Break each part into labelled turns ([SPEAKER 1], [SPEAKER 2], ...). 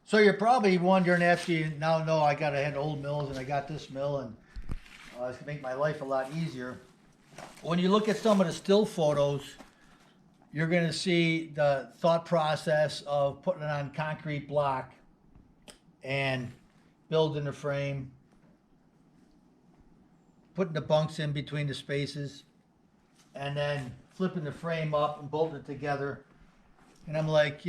[SPEAKER 1] So you're probably wondering, after you now know I had old mills and I got this mill, and it's gonna make my life a lot easier. When you look at some of the still photos, you're gonna see the thought process of putting it on concrete block and building the frame, putting the bunks in between the spaces, and then flipping the frame up and bolting it together. And I'm like,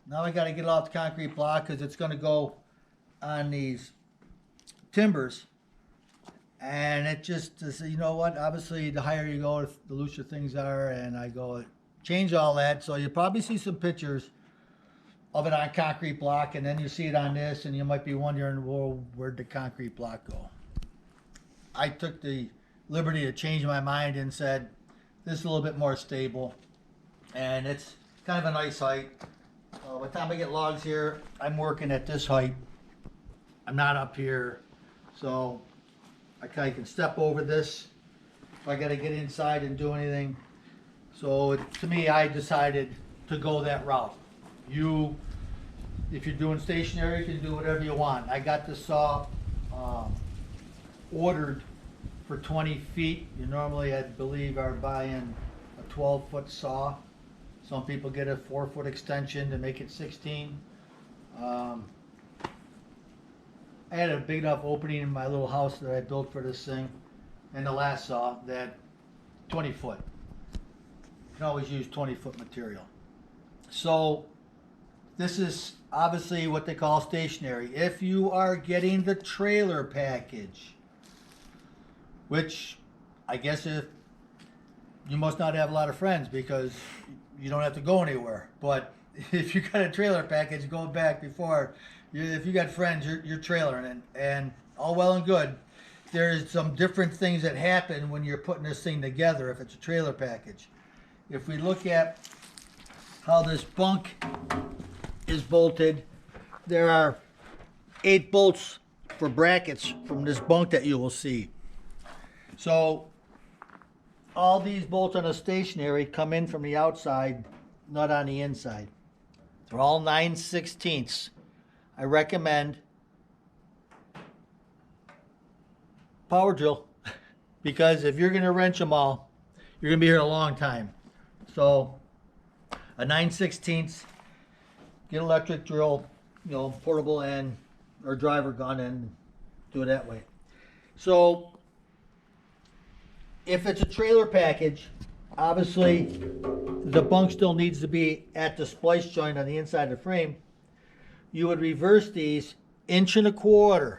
[SPEAKER 1] now I got to get it off the concrete block because it's going to go on these timbers. And it just, you know what, obviously the higher you go, the looser things are. And I go, change all that. So you'll probably see some pictures of it on concrete block, and then you see it on this, and you might be wondering, well, where'd the concrete block go? I took the liberty to change my mind and said, this is a little bit more stable, and it's kind of a nice height. By the time I get logs here, I'm working at this height. I'm not up here, so I can step over this if I got to get inside and do anything. So to me, I decided to go that route. If you're doing stationary, you can do whatever you want. I got the saw ordered for 20 feet. You normally, I believe, are buying a 12-foot saw. Some people get a 4-foot extension to make it 16. I had a big enough opening in my little house that I built for this thing, and the last saw, that 20 foot. You can always use 20-foot material. So this is obviously what they call stationary. If you are getting the trailer package, which I guess if you must not have a lot of friends because you don't have to go anywhere. But if you got a trailer package, going back before, if you got friends, you're trailering, and all well and good. There's some different things that happen when you're putting this thing together if it's a trailer package. If we look at how this bunk is bolted, there are 8 bolts for brackets from this bunk that you will see. So all these bolts on a stationary come in from the outside, not on the inside. They're all 9/16. I recommend power drill because if you're going to wrench them all, you're going to be here a long time. So a 9/16, get electric drill, portable or driver gun, and do it that way. So if it's a trailer package, obviously the bunk still needs to be at the splice joint on the inside of the frame. You would reverse these 1.25 inches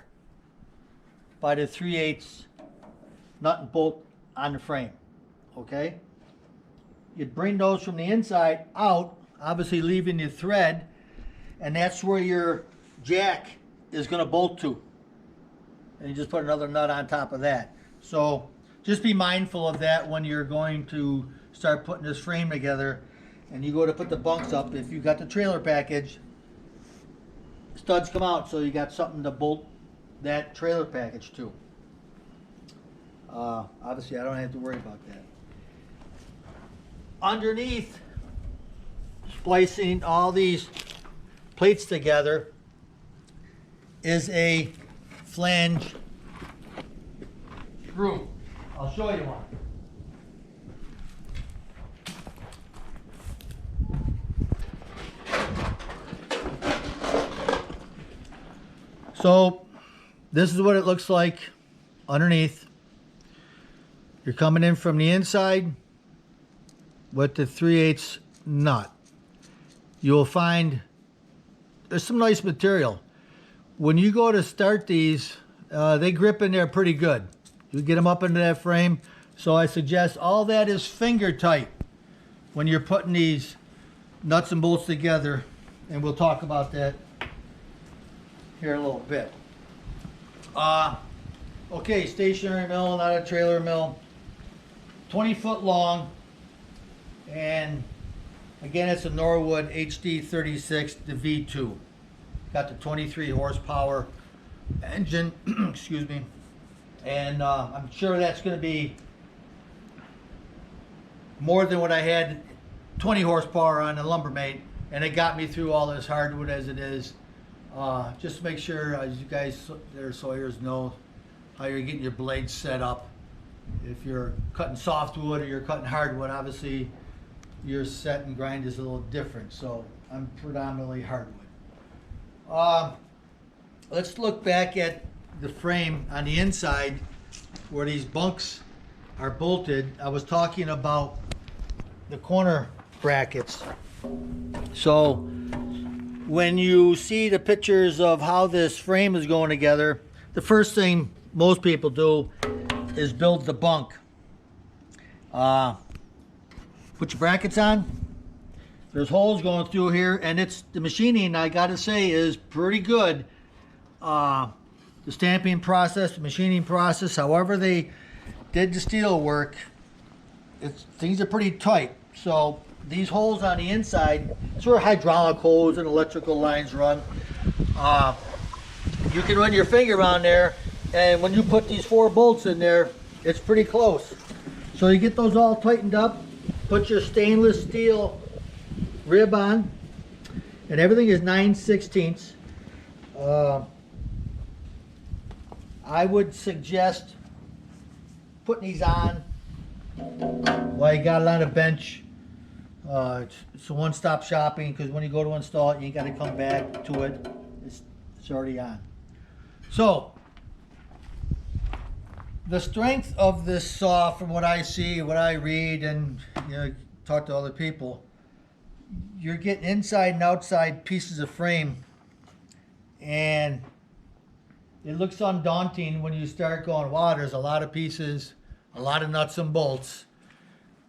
[SPEAKER 1] by the 3/8 nut and bolt on the frame. Okay? You'd bring those from the inside out, obviously leaving the thread, and that's where your jack is going to bolt to. And you just put another nut on top of that. So just be mindful of that when you're going to start putting this frame together and you go to put the bunks up. If you got the trailer package, studs come out, so you got something to bolt that trailer package to. Obviously, I don't have to worry about that. Underneath, splicing all these plates together is a flange screw. I'll show you one. So this is what it looks like underneath. You're coming in from the inside with the 3/8 nut. You'll find there's some nice material. When you go to start these, they grip in there pretty good. You get them up into that frame. So I suggest all that is finger tight when you're putting these nuts and bolts together. And we'll talk about that here in a little bit. Okay, stationary mill, not a trailer mill. 20 foot long. And again, it's a Norwood HD36, the V2. Got the 23 horsepower engine, excuse me. And I'm sure that's going to be more than what I had 20 horsepower on the Lumbermate. and it got me through all this hardwood as it is. Just make sure, as you guys there sawyers know, how you're getting your blades set up. If you're cutting softwood or you're cutting hardwood, obviously your set and grind is a little different. So I'm predominantly hardwood. Let's look back at the frame on the inside where these bunks are bolted. I was talking about the corner brackets. So when you see the pictures of how this frame is going together, the first thing most people do is build the bunk. Put your brackets on. There's holes going through here, and it's the machining, I gotta say, is pretty good. The stamping process, the machining process, however they did the steel work, things are pretty tight. So these holes on the inside, it's where hydraulic hose and electrical lines run. You can run your finger on there, and when you put these 4 bolts in there, it's pretty close. So you get those all tightened up, put your stainless steel rib on, and everything is 9/16. I would suggest putting these on while you got it on a bench. It's a one-stop shopping, because when you go to install it, you ain't got to come back to it. It's already on. So the strength of this saw, from what I see, what I read, and talk to other people, you're getting inside and outside pieces of frame, and it looks undaunting when you start going, wow, there's a lot of pieces, a lot of nuts and bolts.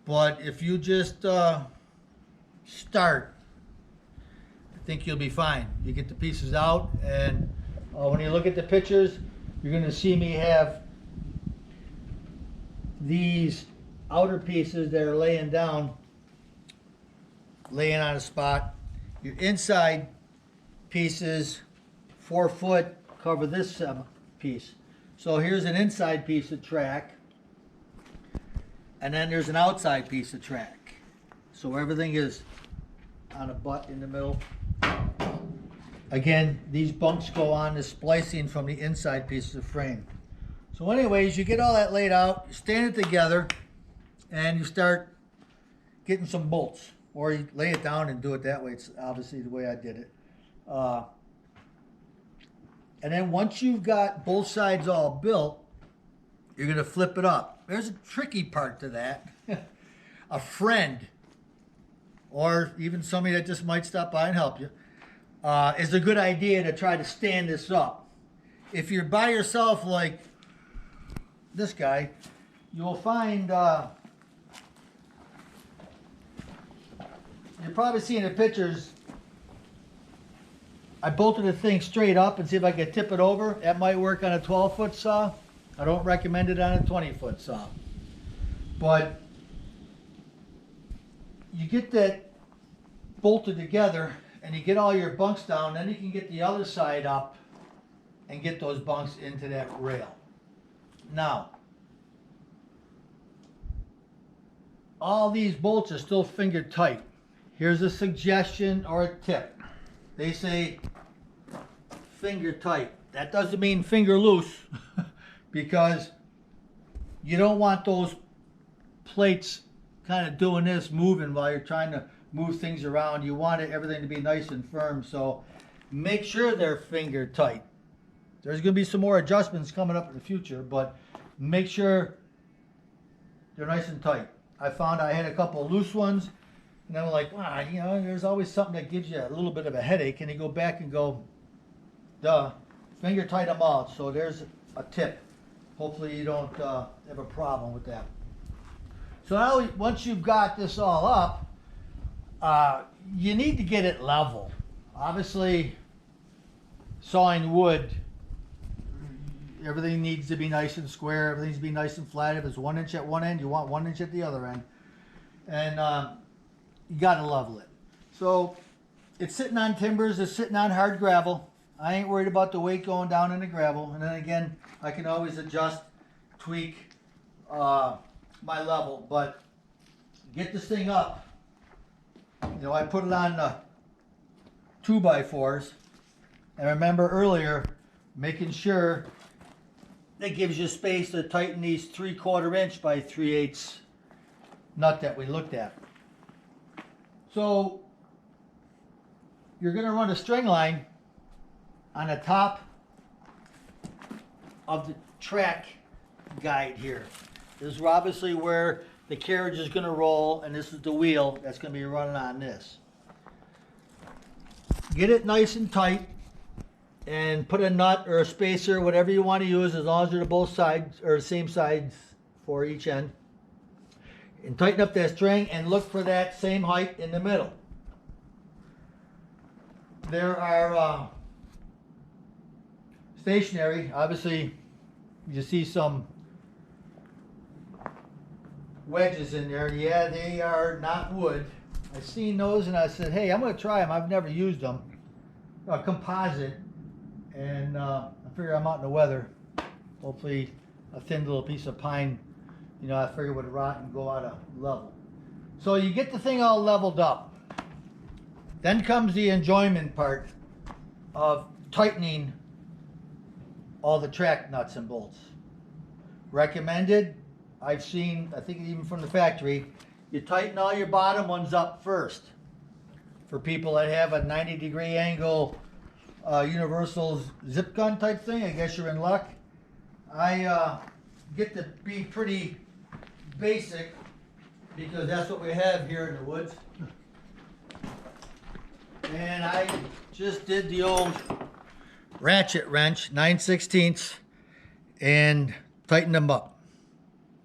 [SPEAKER 1] But if you just start, I think you'll be fine. You get the pieces out, and when you look at the pictures, you're going to see me have these outer pieces that are laying down, laying on a spot. Your inside pieces, 4 foot, cover this piece. So here's an inside piece of track, and then there's an outside piece of track. So everything is on a butt in the middle. Again, these bunks go on the splicing from the inside pieces of frame. So anyways, you get all that laid out, you stand it together, and you start getting some bolts. Or you lay it down and do it that way. It's obviously the way I did it. And then once you've got both sides all built, you're going to flip it up. There's a tricky part to that. A friend, or even somebody that just might stop by and help you, is a good idea to try to stand this up. If you're by yourself like this guy, you'll find, you're probably seeing the pictures, I bolted the thing straight up and see if I could tip it over. That might work on a 12-foot saw. I don't recommend it on a 20-foot saw. But you get that bolted together and you get all your bunks down, then you can get the other side up and get those bunks into that rail. Now, all these bolts are still finger tight. Here's a suggestion or a tip. They say finger tight. That doesn't mean finger loose, because you don't want those plates kind of doing this, moving while you're trying to move things around. You want everything to be nice and firm, so make sure they're finger tight. There's going to be some more adjustments coming up in the future, but make sure they're nice and tight. I found I had a couple loose ones, and I'm like, wow, there's always something that gives you a little bit of a headache, and you go back and go, duh, finger tight them all. So there's a tip. Hopefully you don't have a problem with that. So now, once you've got this all up, you need to get it level. Obviously, sawing wood, everything needs to be nice and square. Everything needs to be nice and flat. If it's 1 inch at one end, you want 1 inch at the other end. And you got to level it. So it's sitting on timbers. It's sitting on hard gravel. I ain't worried about the weight going down in the gravel. And then again, I can always adjust, tweak my level. But get this thing up. I put it on 2x4s. And remember earlier, making sure that gives you space to tighten these 3/4 inch by 3/8 nut that we looked at. So you're going to run a string line on the top of the track guide here. This is obviously where the carriage is going to roll, and this is the wheel that's going to be running on this. Get it nice and tight, and put a nut or a spacer, whatever you want to use, as long as they're to both sides or the same sides for each end. And tighten up that string and look for that same height in the middle. There are stationary, obviously you see some wedges in there. Yeah, they are not wood. I seen those and I said, hey, I'm going to try them. I've never used them. Composite. And I figure I'm out in the weather. Hopefully a thin little piece of pine, you know, I figure would rot and go out of level. So you get the thing all leveled up. Then comes the enjoyment part of tightening all the track nuts and bolts. Recommended, I've seen, I think even from the factory, you tighten all your bottom ones up first. For people that have a 90-degree angle universal zip gun type thing, I guess you're in luck. I get to be pretty basic because that's what we have here in the woods. And I just did the old ratchet wrench, 9/16, and tightened them up.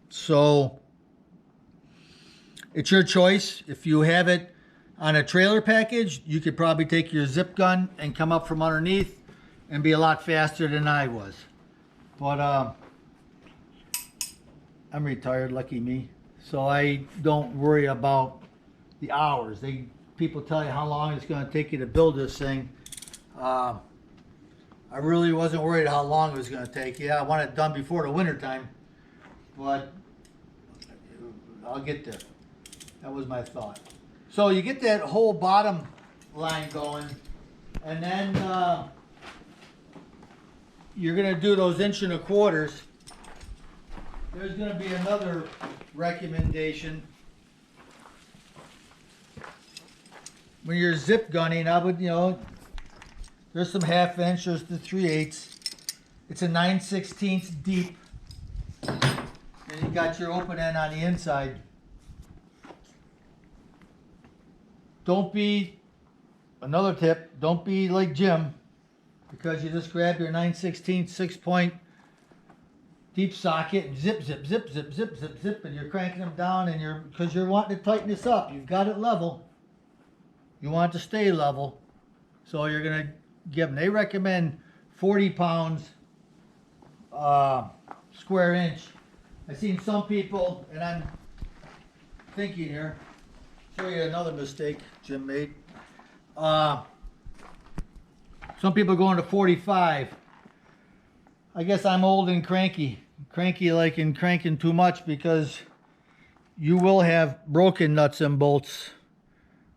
[SPEAKER 1] So it's your choice. If you have it on a trailer package, you could probably take your zip gun and come up from underneath and be a lot faster than I was. But I'm retired, lucky me. So I don't worry about the hours. People tell you how long it's going to take you to build this thing. I really wasn't worried how long it was going to take. Yeah, I want it done before the winter time, but I'll get there. That was my thought. So you get that whole bottom line going, and then you're going to do those 1.25 inches. There's going to be another recommendation. When you're zip gunning, I would, there's some 1/2 inch, there's the 3/8. It's a 9/16 deep. And you got your open end on the inside. Don't be, another tip, don't be like Jim, because you just grab your 9/16 6-point deep socket and zip, zip, zip, zip, zip, zip, zip, and you're cranking them down, and because you're wanting to tighten this up. You've got it level. You want it to stay level. So you're going to give them, they recommend 40 pounds square inch. I've seen some people, and I'm thinking here, show you another mistake Jim made. Some people going to 45. I guess I'm old and cranky. Cranky like in cranking too much, because you will have broken nuts and bolts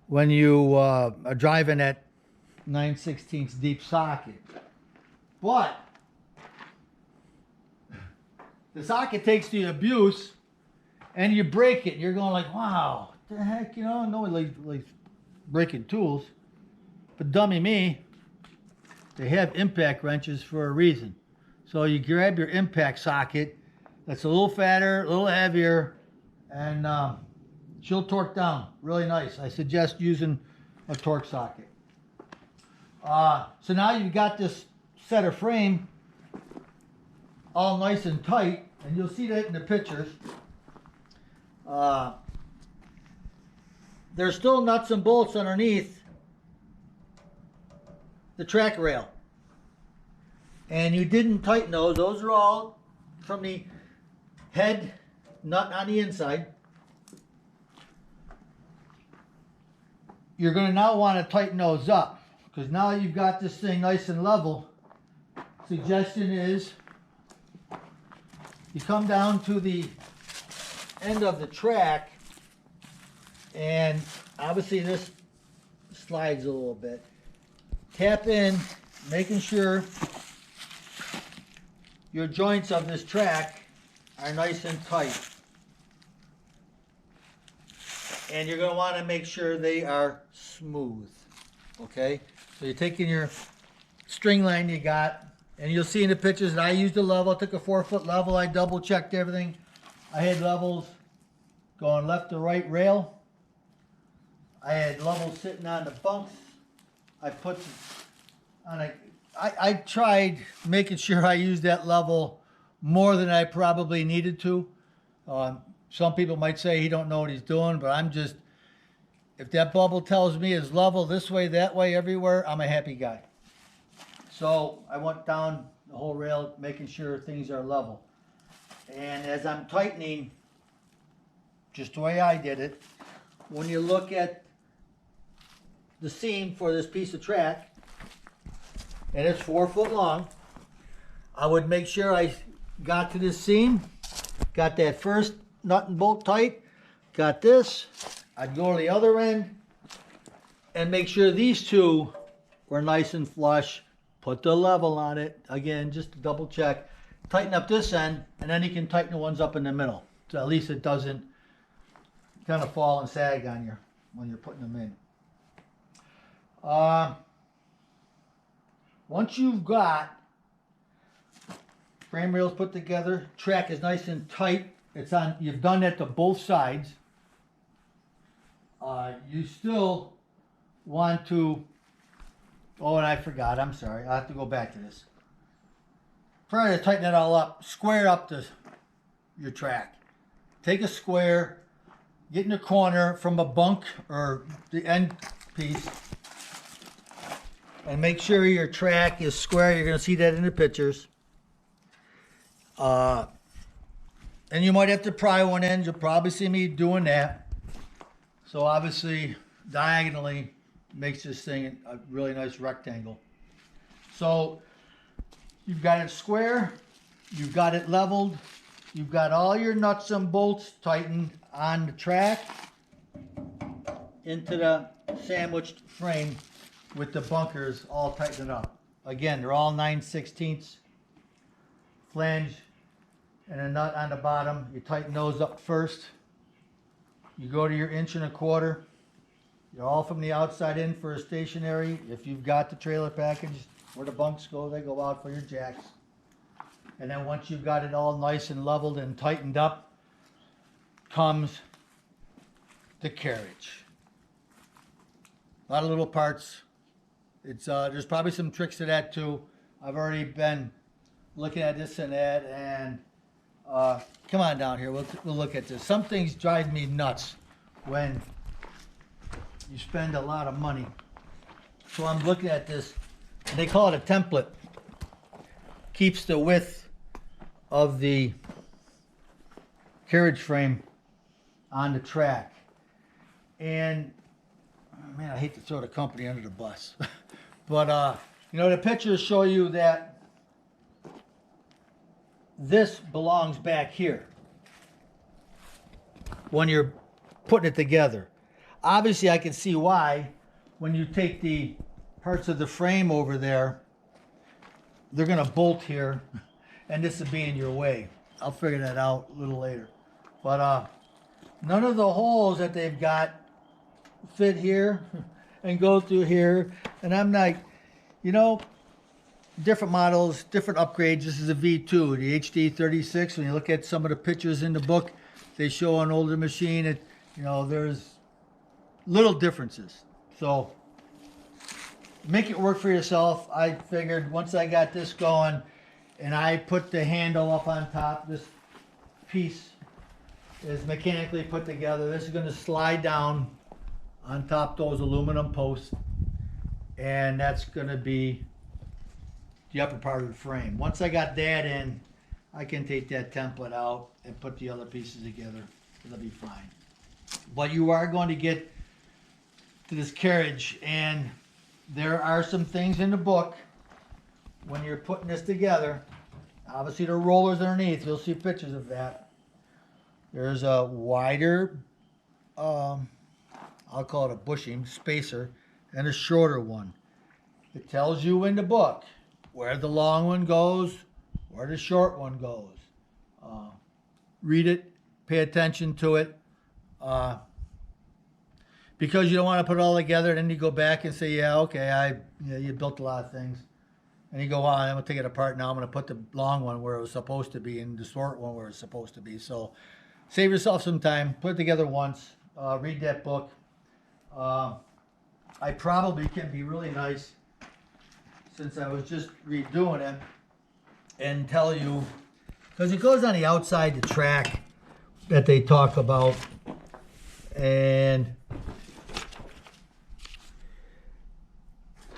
[SPEAKER 1] when you are driving that 9/16 deep socket. But the socket takes the abuse and you break it. You're going like, wow, what the heck, no like breaking tools. But dummy me, they have impact wrenches for a reason. So you grab your impact socket that's a little fatter, a little heavier, and she'll torque down really nice. I suggest using a torque socket. So now you've got this set of frame all nice and tight, and you'll see that in the pictures. There's still nuts and bolts underneath the track rail. And you didn't tighten those. Those are all from the head nut on the inside. You're going to now want to tighten those up, because now you've got this thing nice and level. Suggestion is you come down to the end of the track, and obviously this slides a little bit. tap in, making sure your joints of this track are nice and tight. And you're going to want to make sure they are smooth. Okay? So you're taking your string line you got, and you'll see in the pictures that I used a level. I took a 4-foot level. I double checked everything. I had levels going left to right rail. I had levels sitting on the bunks. I put on a. I tried making sure I used that level more than I probably needed to. Some people might say he don't know what he's doing, but I'm just, if that bubble tells me it's level this way, that way, everywhere, I'm a happy guy. So I went down the whole rail, making sure things are level. And as I'm tightening, just the way I did it, when you look at the seam for this piece of track, and it's 4 foot long, I would make sure I got to this seam, got that first nut and bolt tight, got this, I'd go to the other end and make sure these two were nice and flush, put the level on it, again, just to double check, tighten up this end, and then you can tighten the ones up in the middle, so at least it doesn't kind of fall and sag on you when you're putting them in. Once you've got frame rails put together, track is nice and tight, it's on. You've done that to both sides. You still want to. Oh, and I forgot. I'm sorry. I have to go back to this. Prior to tighten it all up, square up your track. Take a square, get in the corner from a bunk or the end piece, and make sure your track is square. You're going to see that in the pictures. And you might have to pry one end. You'll probably see me doing that. So obviously, diagonally makes this thing a really nice rectangle. So you've got it square. You've got it leveled. You've got all your nuts and bolts tightened on the track into the sandwiched frame with the bunkers all tightened up. Again, they're all 9/16 flange and a nut on the bottom. You tighten those up first. You go to your 1.25 inch. You're all from the outside in for a stationary. If you've got the trailer package where the bunks go, they go out for your jacks. And then once you've got it all nice and leveled and tightened up, comes the carriage. A lot of little parts. It's there's probably some tricks to that too. I've already been looking at this and that, and come on down here. We'll look at this. Some things drive me nuts when you spend a lot of money. So I'm looking at this, and they call it a template. Keeps the width of the carriage frame on the track. And man, I hate to throw the company under the bus, but you know, the pictures show you that this belongs back here when you're putting it together. Obviously, I can see why when you take the parts of the frame over there, they're going to bolt here, and this will be in your way. I'll figure that out a little later. But none of the holes that they've got fit here and go through here. And I'm like, you know, different models, different upgrades. This is a V2, the HD36. When you look at some of the pictures in the book, they show an older machine. You know, there's little differences. So make it work for yourself. I figured once I got this going and I put the handle up on top, this piece is mechanically put together. This is going to slide down on top those aluminum posts, and that's going to be the upper part of the frame. Once I got that in, I can take that template out and put the other pieces together. It'll be fine. But you are going to get to this carriage, and there are some things in the book when you're putting this together. Obviously, the rollers underneath, you'll see pictures of that. There's a wider, I'll call it a bushing, spacer, and a shorter one. It tells you in the book where the long one goes, where the short one goes. Read it, pay attention to it, because you don't want to put it all together and then you go back and say, yeah, okay, you built a lot of things. And you go, I'm going to take it apart now. I'm going to put the long one where it was supposed to be and the short one where it's supposed to be. So save yourself some time. Put it together once. Read that book. I probably can be really nice, since I was just redoing it, and tell you, because it goes on the outside the track that they talk about, and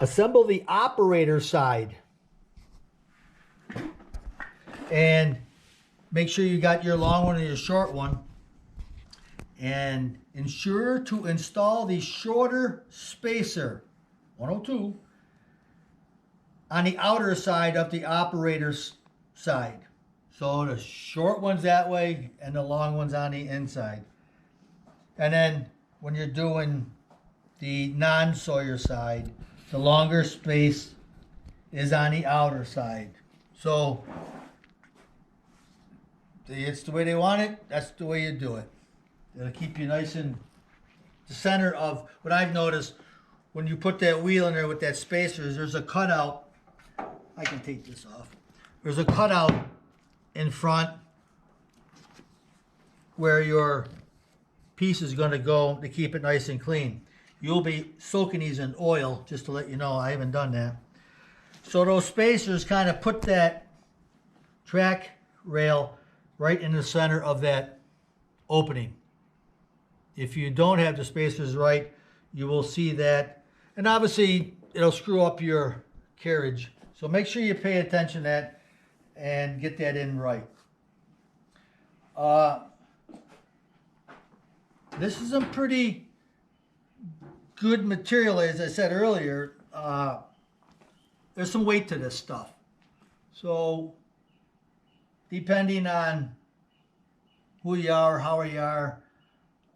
[SPEAKER 1] assemble the operator side, and make sure you got your long one and your short one, and ensure to install the shorter spacer 102 on the outer side of the operator's side. So the short one's that way and the long one's on the inside. And then when you're doing the non-Sawyer side, the longer space is on the outer side. So it's the way they want it, that's the way you do it. It'll keep you nice in the center of what I've noticed when you put that wheel in there with that spacer is there's a cutout. I can take this off. There's a cutout in front where your piece is going to go to keep it nice and clean. You'll be soaking these in oil, just to let you know. I haven't done that. So those spacers kind of put that track rail right in the center of that opening. If you don't have the spacers right, you will see that. And obviously, it'll screw up your carriage. So make sure you pay attention to that and get that in right. This is some pretty good material, as I said earlier. There's some weight to this stuff. So depending on who you are, how you are,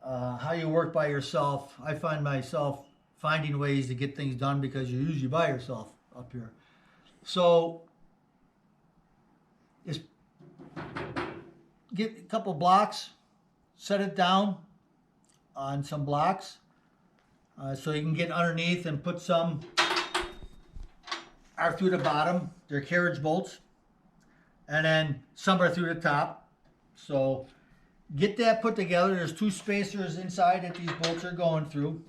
[SPEAKER 1] how you work by yourself, I find myself finding ways to get things done because you're usually by yourself up here. So just get a couple blocks, set it down on some blocks so you can get underneath and put some are through the bottom. They're carriage bolts. And then some are through the top. So get that put together. There's two spacers inside that these bolts are going through.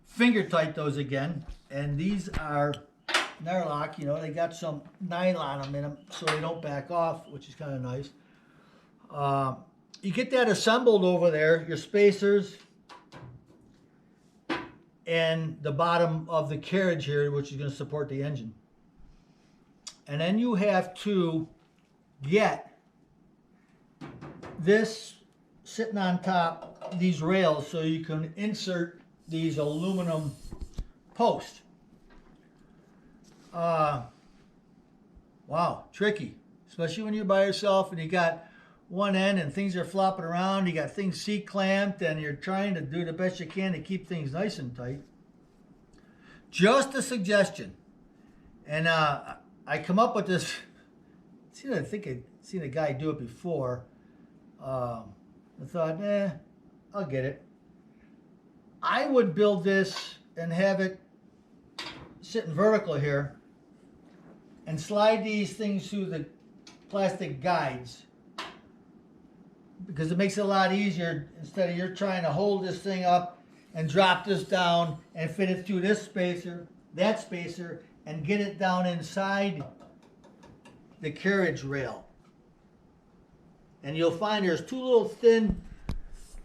[SPEAKER 1] Finger tight those again. And these are Narlock, you know, they got some nylon in them so they don't back off, which is kind of nice. You get that assembled over there, your spacers, and the bottom of the carriage here, which is going to support the engine. And then you have to get this sitting on top, these rails, so you can insert these aluminum posts. Wow, tricky, especially when you're by yourself and you got one end and things are flopping around, you got things C-clamped and you're trying to do the best you can to keep things nice and tight. Just a suggestion. And I come up with this, I think I'd seen a guy do it before. I thought, I'll get it. I would build this and have it sitting vertical here and slide these things through the plastic guides, because it makes it a lot easier instead of you're trying to hold this thing up and drop this down and fit it through this spacer, that spacer, and get it down inside the carriage rail. And you'll find there's two little thin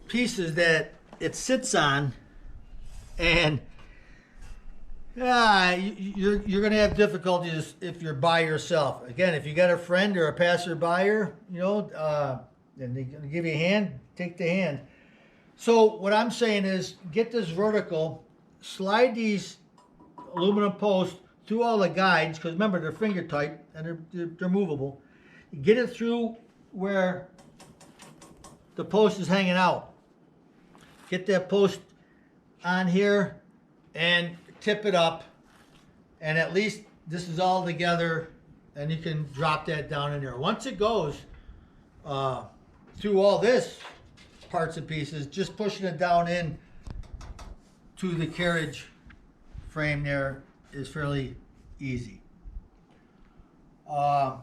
[SPEAKER 1] pieces that it sits on, and you're going to have difficulties if you're by yourself. Again, if you got a friend or a passerby, you know, and they're going to give you a hand, take the hand. So what I'm saying is get this vertical, slide these aluminum posts through all the guides, because remember, they're finger tight and they're movable. Get it through where the post is hanging out. Get that post on here and tip it up and at least this is all together, and you can drop that down in there. Once it goes through all this parts and pieces, just pushing it down in to the carriage frame there is fairly easy. I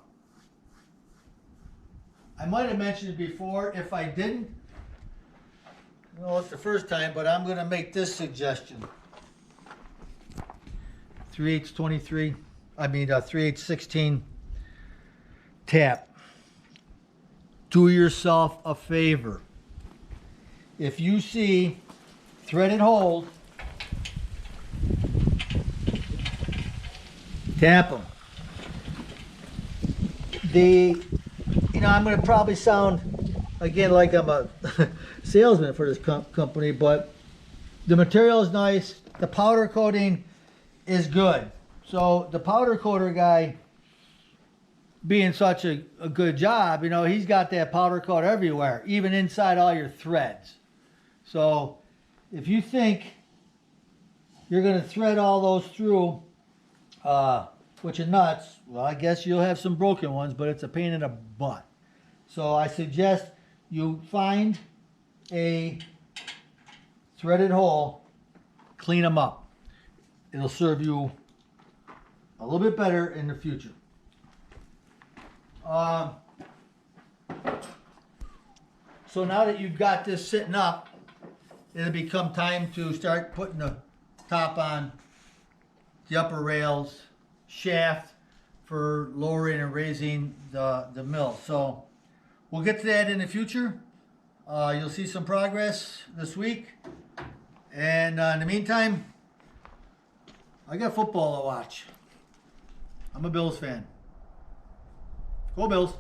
[SPEAKER 1] might have mentioned it before. If I didn't, well, it's the first time, but I'm going to make this suggestion. 3/8 3/8 tap. Do yourself a favor. If you see threaded holes, tap them. I'm going to probably sound again like I'm a salesman for this company, but the material is nice. The powder coating is good. So the powder coater guy, being such a good job, he's got that powder coat everywhere, even inside all your threads. So if you think you're going to thread all those through, which are nuts, well, I guess you'll have some broken ones, but it's a pain in the butt. So I suggest you find a threaded hole, clean them up. It'll serve you a little bit better in the future. So now that you've got this sitting up, it'll become time to start putting the top on the upper rails, shaft for lowering and raising the mill. So we'll get to that in the future. You'll see some progress this week. And in the meantime, I got football to watch. I'm a Bills fan. Go Bills.